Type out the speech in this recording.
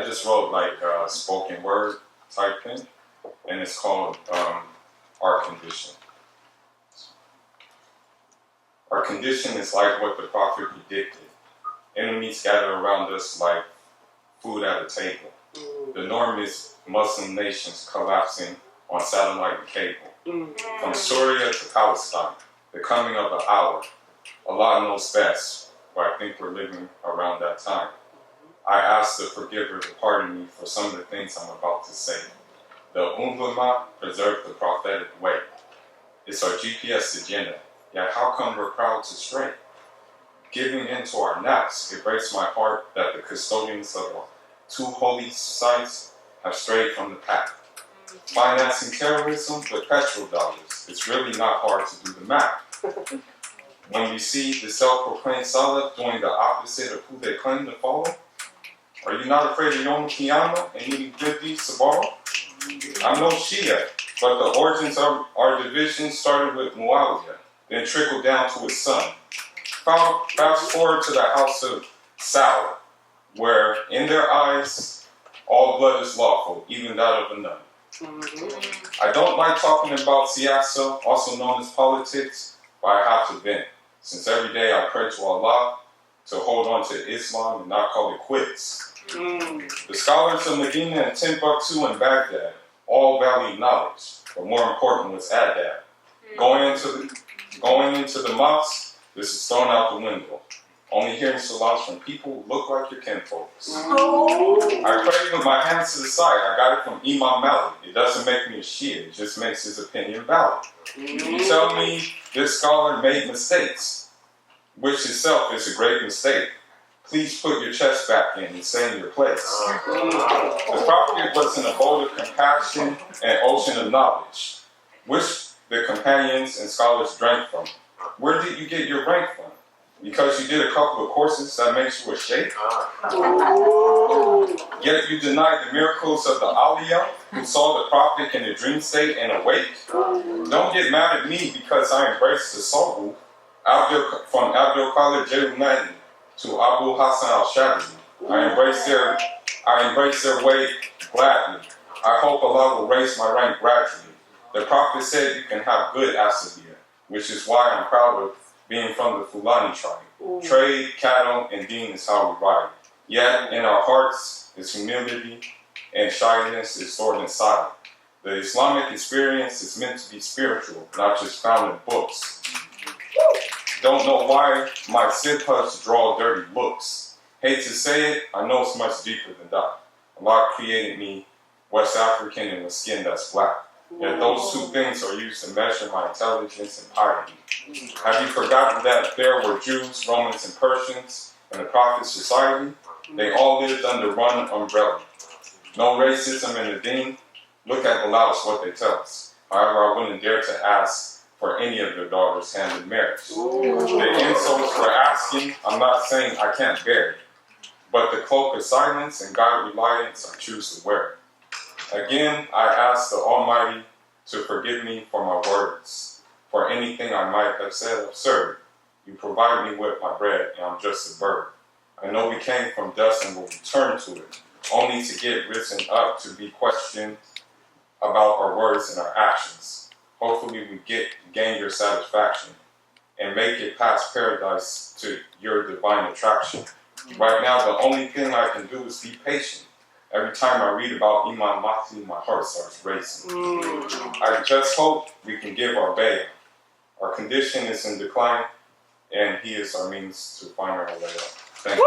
just wrote like a spoken word type thing, and it's called Our Condition. Our condition is like what the prophet predicted. Enemies gather around us like food at a table. The norm is Muslim nations collapsing on satellite and cable. From Syria to Palestine, the coming of the hour. Allah knows best, but I think we're living around that time. I ask the forgiver to pardon me for some of the things I'm about to say. The ulama preserve the prophetic way. It's our GPS agenda. Yet how come we're proud to stray? Giving into our naps, it breaks my heart that the custodians of the two holy sites have strayed from the path. Financing terrorism with petrol dollars, it's really not hard to do the math. When we see the self-proclaimed Salaf doing the opposite of who they claim to follow, are you not afraid of Yom Qiyamah and needing good deeds tomorrow? I'm no Shia, but the origins of our division started with Muawiyah, then trickled down to his son. Fast forward to the house of Zawiya, where in their eyes, all blood is lawful, even that of a nun. I don't like talking about siyasa, also known as politics, but I have to vent, since every day I pray to Allah to hold on to Islam and not call it quits. The scholars of Medina and Timbuktu and Baghdad all valued knowledge, but more important was adab. Going into the mosque, this is thrown out the window. Only hearing salams from people who look like your kinfolks. I prayed with my hands to the side. I got it from Imam Malik. It doesn't make me a Shia. It just makes his opinion valid. You tell me this scholar made mistakes, which itself is a great mistake. Please put your chest back in and stay in your place. The prophet was an abode of compassion and ocean of knowledge, which the companions and scholars drank from. Where did you get your rank from? Because you did a couple of courses that makes you a sheikh? Yet you denied the miracles of the Aliyah who saw the prophet in a dream state and awake? Don't get mad at me because I embraced the Sawu from Abdul Qadir Jailani to Abu Hassan al-Shadili. I embrace their way gladly. I hope Allah will raise my rank gradually. The prophet said you can have good asabiyah, which is why I'm proud of being from the Fulani tribe. Trade, cattle, and deen is how we ride. Yet in our hearts is humility and shyness is stored inside. The Islamic experience is meant to be spiritual, not just found in books. Don't know why my sibhas draw dirty looks. Hate to say it, I know it's much deeper than that. Allah created me West African and with skin that's black. Yet those two things are used to measure my intelligence and piety. Have you forgotten that there were Jews, Romans, and Persians in the Prophet's society? They all lived under one umbrella. No racism in the deen. Look at the Laos, what they tell us. However, I wouldn't dare to ask for any of their daughters' hand in marriage. The insults for asking, I'm not saying I can't bear it. But the cloak of silence and God reliance, I choose to wear it. Again, I ask the Almighty to forgive me for my words, for anything I might have said absurd. You provide me with my bread, and I'm just a bird. I know we came from dust and will return to it, only to get risen up to be questioned about our words and our actions. Hopefully we gain your satisfaction and make it past paradise to your divine attraction. Right now, the only thing I can do is be patient. Every time I read about Imam Mahdi, my heart starts racing. I just hope we can give our bayah. Our condition is in decline, and he is our means to find our way up. Thank you.